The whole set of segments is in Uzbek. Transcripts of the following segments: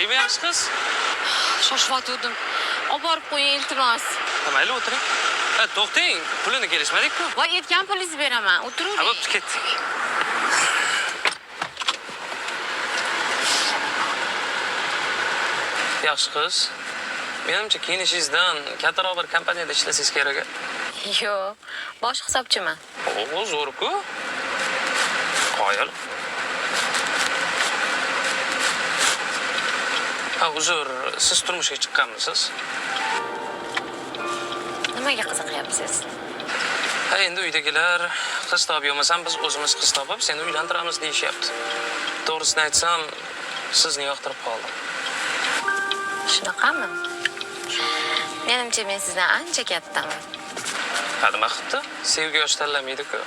Nima yaxshi qiz? Shoshvatdim. Olib borib qo'ying, iltimos. Mayli, o'tiring. To'xtang, pulini kelishmadik-ku. Voy, aytgan pulingizni beraman. O'tiring. Bo'pti, ketdik. Yaxshi qiz. Menimcha kiyinishingizdan kattaroq bir kompaniyada ishlasangiz kerak. Yo'q, bosh hisobchiman. O, zo'r-ku. Qoyil. Uzr, siz turmushga chiqqanmisiz? Nimaga qiziqyapsiz? Endi uydagilar qiz topib olmasam biz o'zimiz qiz topib seni uylantiramiz deyishyapti. To'g'risini aytsam, sizni yoqtirib qoldim. Shunaqami? Menimcha men sizdan ancha kattaman. Nima qilibdi? Sevgi yosh tanlamaydi-ku.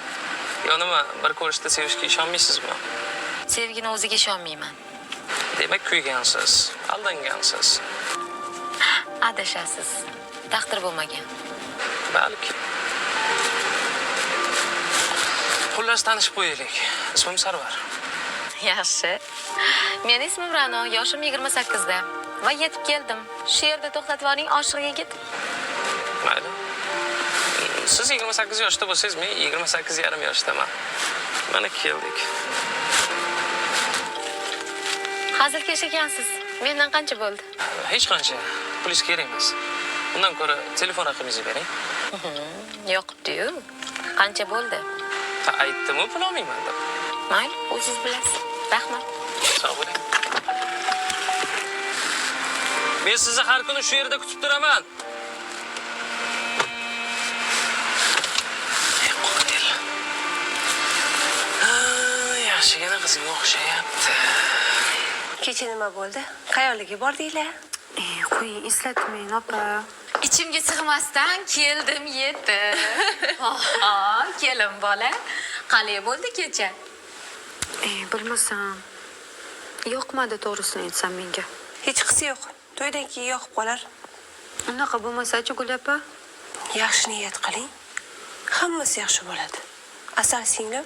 Yo nima, bir ko'rishda sevishga ishonmaysizmi? Sevgini o'ziga ishonmayman. Demak, kuygansiz, aldangansiz. Adashasiz. Taqdir bo'lmagan. Balki. Xullas tanishib qo'yaylik. Ismim Sarvar. Yaxshi. Men ismim Ra'no, yoshim 28 da. Va yetib keldim. Shu yerda to'xtatib oling, oshiq yigit. Mayli. Siz 28 yoshda bo'lsangiz, men 28,5 yoshdaman. Mana keldik. Hazilkash ekansiz. Mendan qancha bo'ldi? Hech qancha. Pulingiz kerak emas. Undan ko'ra telefon raqamingizni bering. Yo'qdi-yu. Qancha bo'ldi? Aytdim-ku, pul olmayman deb. Mayli, o'zingiz bilasiz. Rahmat. Sog' bo'ling. Men sizni har kuni shu yerda kutib turaman. Yaxshigina qizga o'xshayapti. Kecha nima bo'ldi? Qayerlarga bordinglar? Qo'ying, eslatmang, opa. Ichimga sig'masdan keldim, yetdim. Kelin bola. Qalay bo'ldi kecha? Bilmasam. Yoqmadi, to'g'risini aytsam menga. Hech qisi yo'q. To'ydan keyin yoqib qolar. Unaqa bo'lmasa-chi, Gul opa? Yaxshi niyat qiling. Hammasi yaxshi bo'ladi. Asal singlim.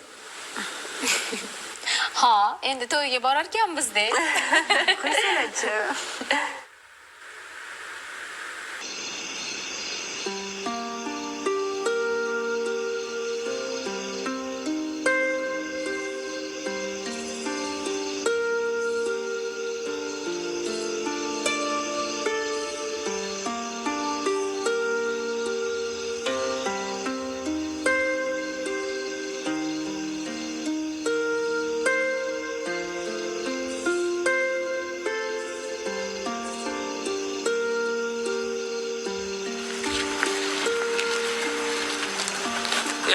Ha, endi to'yga borar ekanmiz-da. Qo'ysalachi.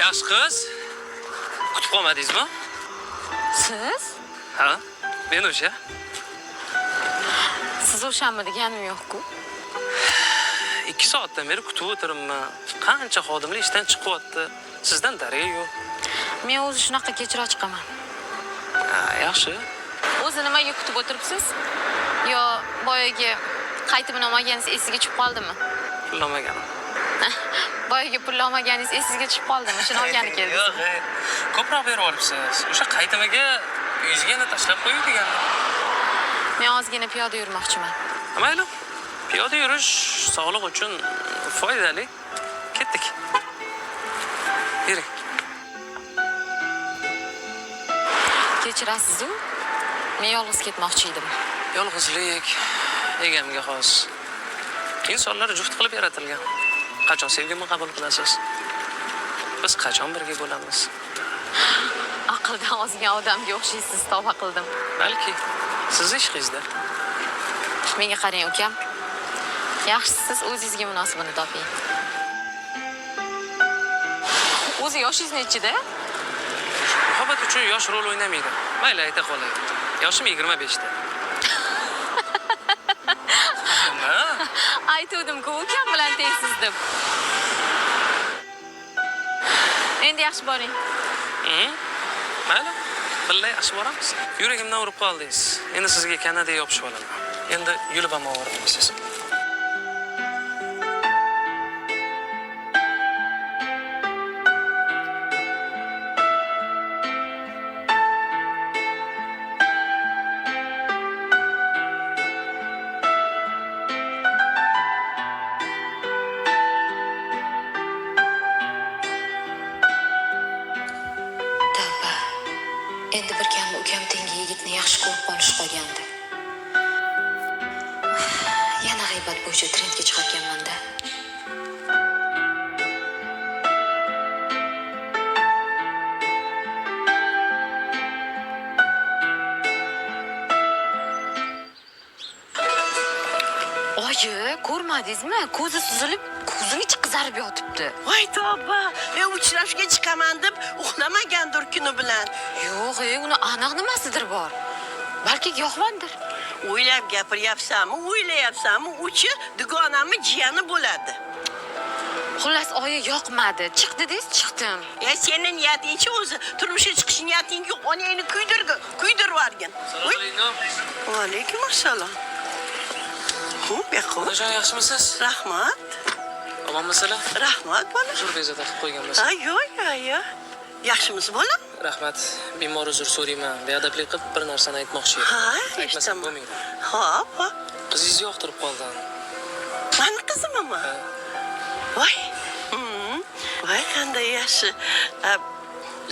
Yaxshi qiz. Kutib qolmadingizmi? Siz? Ha? Men o'sha. Siz o'shanmi deganim yo'q-ku. 2 soatdan beri kutib o'tiribman. Qancha xodimlar ishdan chiqyapti. Sizdan darak yo'q. Men o'zi shunaqa kechroq chiqaman. Yaxshi. O'zi nimaga kutib o'tiribsiz? Yo, boyagi qaytib olmaganingiz esiga tushib qoldimi? Pul olmaganim. Boyagi pul olmaganingiz esiga tushib qoldimi? Shuni olgani keldi. Yo'q, ko'proq berib olibsiz. O'sha qaytimiga uyingizga tashlab qo'ying degandim. Men ozgina piyoda yurmoqchiman. Mayli. Piyoda yurish sog'liq uchun foydali. Ketdik. Yuring. Kechirasiz-ku? Men yolg'iz ketmoqchi edim. Yolg'izlik egamga xos. Insonlar juft qilib yaratilgan. Qachon sevgimni qabul qilasiz? Biz qachon birga bo'lamiz? Aqldan ozgan odamga o'xshaysiz, tavba qildim. Balki siz ishqingizda. Menga qarang, ukam. Yaxshisi siz o'zingizga munosibini toping. O'zi yoshingiz nechida? Muhabbat uchun yosh rol o'ynamaydi. Mayli, ayta qolay. Yoshim 25 da. Aytuvdim-ku, ukam bilan tengsiz deb. Endi yaxshi boring. Mayli. Billa yaxshi boramiz. Yuragimdan urib qoldingiz. Endi sizga Kanadaga yopishib olaman. Endi yulib ham o'rganasiz. meni yaxshi ko'rib qolish qolgandi. Yana g'iybat bo'yicha trendga chiqarkanman-da. Oyi, ko'rmadingizmi? Ko'zi suzilib, ko'zining ichi qizarib yotibdi. Voy tavba, uchrashishga chiqaman deb uxlamagandir kuni bilan. Yo'q, uni aniq nimasidir bor. Balki giyohvondir. O'ylab gapiryapsanmi, o'ylayapsanmi, uchi dugonamni jiyani bo'ladi. Xullas, oyi yoqmadi. Chiq dedingiz, chiqdim. Sening niyatingchi o'zi, turmushga chiqish niyating yo'q, onangni kuydirib yuborgin. Assalomu alaykum. Va alaykum assalom. Xo'p, yo'q. Onajon, yaxshimisiz? Rahmat. Omonmisizlar? Rahmat bola. Uzr bezovta qilib qo'ygan bo'lsa. Yo'q. Yaxshimisiz bola? Rahmat. Bemor uzr so'rayman. Beadablik qilib bir narsani aytmoqchi edim. Ha, Aytmasam eshitaman. bo'lmaydi. Xo'p. Qizingizni yoqtirib qoldim. Mani qizimmi? Voy. Voy, qanday yaxshi.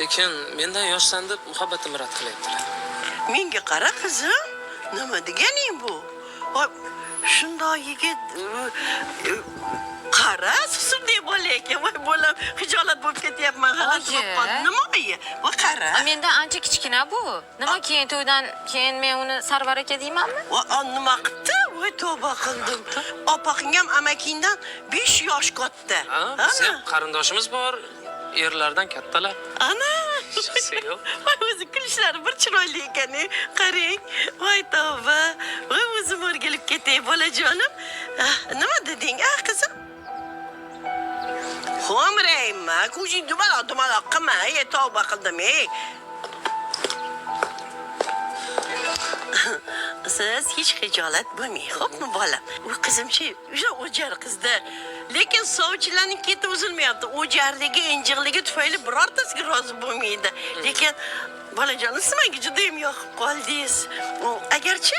Lekin mendan yoshsan deb muhabbatimni rad qilyaptilar. Menga qara qizim. Nima deganing bu? Voy, shundoq yigit qara, susundek bola ekan. Voy, bolam hijolat bo'lib ketyapman. G'alati bo'lib qoldi. Nima oyi? Voy, qara. Mendan ancha kichkina bu. Nima keyin to'ydan keyin men uni Sarvar aka deymanmi? Voy, nima qildi? Voy, tavba qildim. Opaqing ham amakingdan 5 yosh katta. Biz ham qarindoshimiz bor. Erlardan kattalar. Ana. Yo'q. Voy, o'zi kulishlari bir chiroyli ekan. Qarang. Voy, tavba. Voy, o'zim o'rgilib ketay, bolajonim. Nima deding, qizim? Xo'mrayma, ko'zing dumaloq qilma, tavba qildim. Siz hech xijolat bo'lmang, xo'pmi bolam? U qizimchi, o'sha o'jar qizda. Lekin sovchilarning keti uzilmayapti. O'jarligi, injiqligi tufayli birortasiga rozi bo'lmaydi. Lekin bolajonim, siz menga juda ham yoqib qoldingiz. Agarchi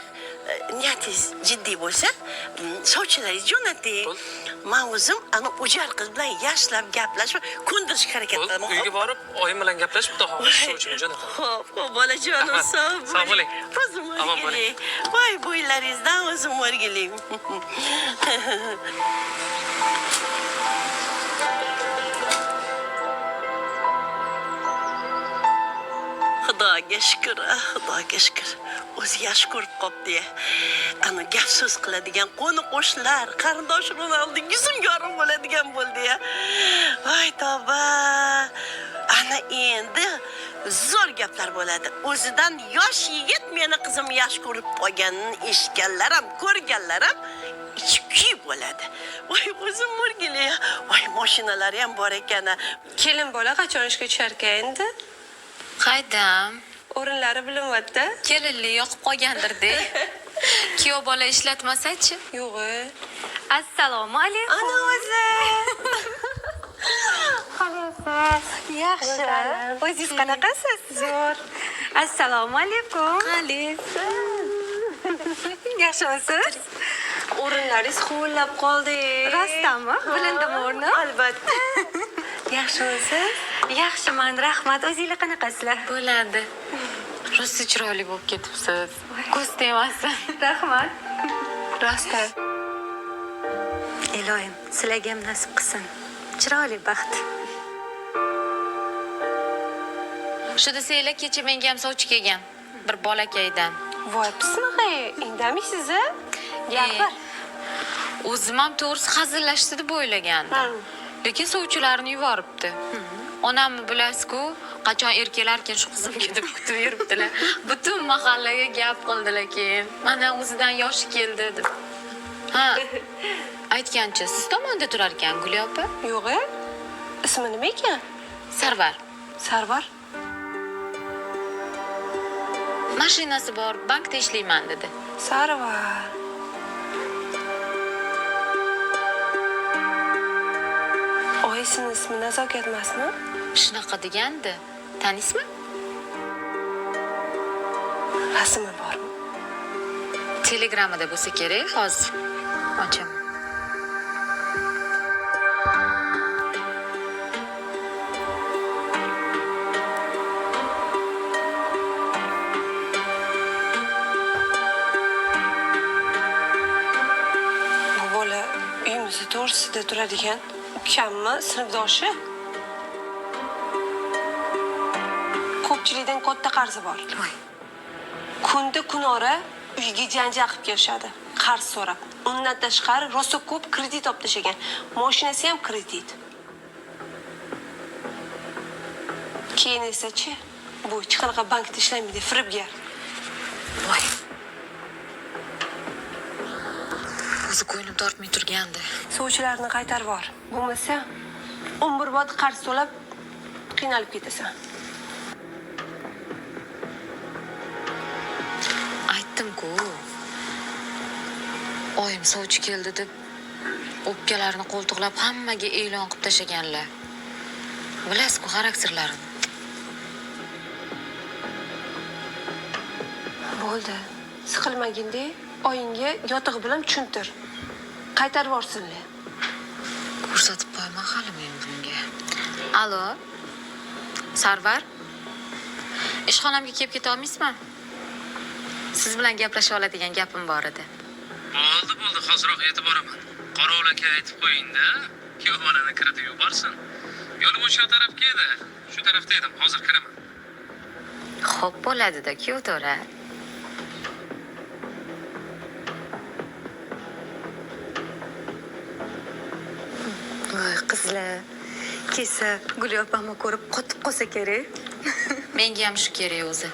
niyatingiz jiddiy bo'lsa, sovchilaringiz jo'nating. Men o'zim ana o'jar qiz bilan yaxshilab gaplashib, ko'ndirishga harakat qilaman. Uyga borib, oyim bilan gaplashib, xudo xohlasa sovchini jo'nataman. Xo'p, bolajonim, Sog' bo'ling. O'zim Omon bo'ling. Voy, bo'ylaringizdan o'zim o'rgiling. Xudoga shukr, Xudoga shukr. O'zi yaxshi ko'rib qopdi. Ana gap so'z qiladigan qo'ni qo'shnilar, qarindoshlar oldi yuzim yorug' bo'ladigan bo'ldi-ya. Voy tavba. Ana endi zo'r gaplar bo'ladi. O'zidan yosh yigit meni qizim yaxshi ko'rib qolganini eshitganlar ham, ko'rganlar ham ichki bo'ladi. Voy, o'zim o'rgilay. Voy, mashinalari ham bor ekan. Kelin bola qachon ishga tushar ekan endi? Qaydam. O'rinlari bilinyapti. Kelinli yoqib qolgandir-de. Kuyov bola ishlatmasa-chi? Yo'q. Assalomu alaykum. Ana o'zi. Yaxshi. O'zingiz qanaqasiz? Zo'r. Assalomu alaykum. Alaykum. Yaxshimisiz? O'rinlaringiz huvillab qoldi. Rostdanmi? Bilindimi o'rnim? Albatta. Yaxshimisiz? Yaxshiman, rahmat. O'zingizlar qanaqasizlar? Bo'ladi. Rosti chiroyli bo'lib ketibsiz. Ko'z tegmasin. Rahmat. Rostdan. Iloyim, sizlarga ham nasib qilsin. Chiroyli baxt. Shu desanglar, kecha menga ham sovchi kelgan. Bir bolakaydan. Voy, pismig'ay, indamisiz-a? Gapir. O'zim ham to'g'risi hazillashdi deb o'ylagandim. Lekin sovchilarni yuboribdi. Onamni bilasiz-ku, qachon erkaklarkin shu qizimga deb kutib yuribdilar. Butun mahallaga gap qildilar keyin. Mana o'zidan yoshi keldi deb. Ha. Aytgancha, siz tomonda turar ekan Guli opa? Yo'q. Ismi nima ekan? Sarvar. Sarvar. Mashinasi bor, bankda ishlayman dedi. Sarvar. Oyisini ismi Nazokat emasmi? Shunaqa degandi. Tanisizmi? Rasmi bormi? Telegramida bo'lsa kerak, hozir ochaman. to'g'risida turadigan ukammi, sinfdoshi? Ko'pchilikdan katta qarzi bor. Voy. Kunda kunora uyga janjal qilib kelishadi, qarz so'rab. Undan tashqari rosa ko'p kredit olib tashlagan. Mashinasi ham kredit. Keyin esa-chi, bu hech qanaqa bankda ishlamaydi, firibgar. Voy. O'zi ko'nglim tortmay turgandi. Sovchilarni qaytarib bor. Bo'lmasa, umrbod qarz to'lab qiynalib ketasan. Aytdim-ku. Oyim sovchi keldi deb o'pkalarini qo'ltiqlab hammaga e'lon qilib tashaganlar. Bilasiz-ku xarakterlarini. Bo'ldi. Siqilmaganda oyingga yotig'i bilan tushuntir. Qaytarib borsinlar. Ko'rsatib qo'yaman hali men bunga. Alo. Sarvar? Ishxonamga kelib keta olmaysizmi? Siz bilan gaplashib oladigan gapim bor edi. Bo'ldi, hozirroq yetib boraman. Qorovul aka aytib qo'ying-da, kuyovbolani kiritib yuborsin. Yo'lim o'sha tarafga edi. Shu tarafda edim, hozir kiraman. Xo'p bo'ladi-da, kuyov to'ra. Voy qizlar. Kelsa Guli opamni ko'rib qotib qolsa kerak. Menga ham shu kerak o'zi.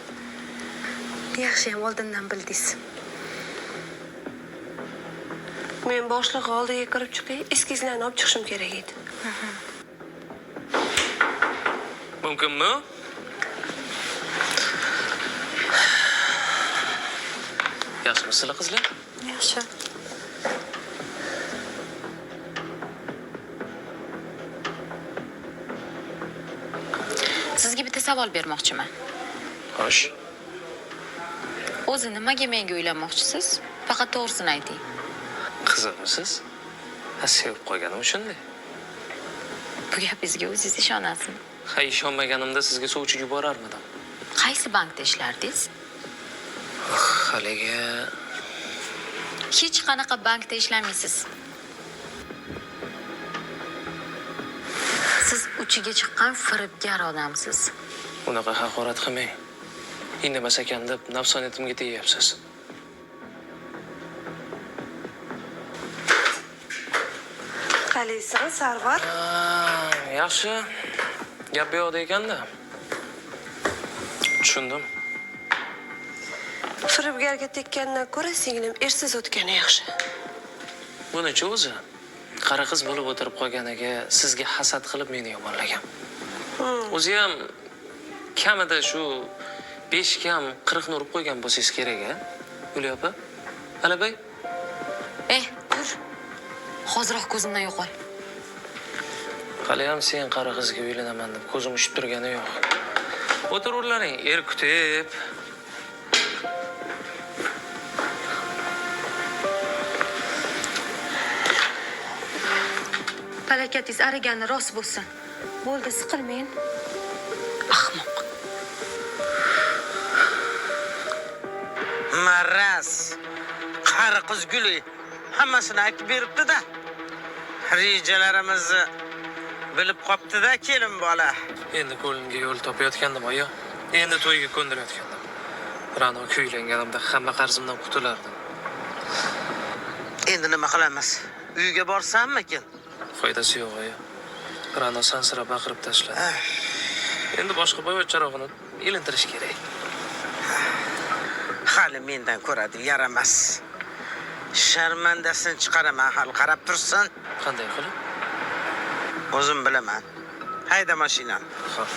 Yaxshi ham oldindan bildingiz. Men boshliq oldiga kirib chiqay, eskizlarni olib chiqishim kerak edi. Mumkinmi? Yaxshimisizlar qizlar? Yaxshi. Sizga bitta savol bermoqchiman. Xo'sh. O'zi nimaga menga uylanmoqchisiz? Faqat to'g'risini ayting. Qiziqmisiz? Sevib qo'yganim shunday. Bu gapingizga o'zingiz ishonasizmi? Ha, ishonmaganimda sizga sovchi yuborarmidim. Qaysi bankda ishlardingiz? Haligi Hech qanaqa bankda ishlamaysiz. Siz uchiga chiqqan firibgar odamsiz. unaqa haqorat qilmang. Indamas ekan deb nafsoniyatimga tegyapsiz. Qalaysan, Sarvar? Yaxshi. Gap bu yoqda ekanda. Tushundim. Firibgarga tekkandan ko'ra singlim ersiz o'tgani yaxshi. Buni-chi o'zi? Qara qiz bo'lib o'tirib qolganiga sizga hasad qilib meni yomonlagan. O'zi ham kamida shu 5 kam 40 ni urib qo'ygan bo'lsangiz kerak-a? Guli opa. Alabay. Tur. Hozirroq ko'zimdan yo'qol. Hali ham sen qara qizga uylanaman deb ko'zim uchib turgani yo'q. O'tirurlaring, er kutib. Falakatingiz arigani rost bo'lsin. Bo'ldi, siqilmang. Ahmoq. Maraz. Qari qiz Guli hammasini aytib beribdi-da. Rejalarimizni bilib qopti-da kelin bola. Endi ko'limga yo'l topayotgandim oyo. Endi to'yga ko'ndirayotgandim. Ra'no kuylanganimda hamma qarzimdan qutulardim. Endi nima qilamiz? Uyga borsammikin? Foydasi yo'q oyo. Ra'no sansirab baqirib tashladi. Endi boshqa boyvachcharog'ini ilintirish kerak. Hali mendan ko'radi, yaramas. Sharmandasini chiqaraman, hal qarab tursin. Qanday qilib? O'zim bilaman. Hayda mashinani. Xo'p.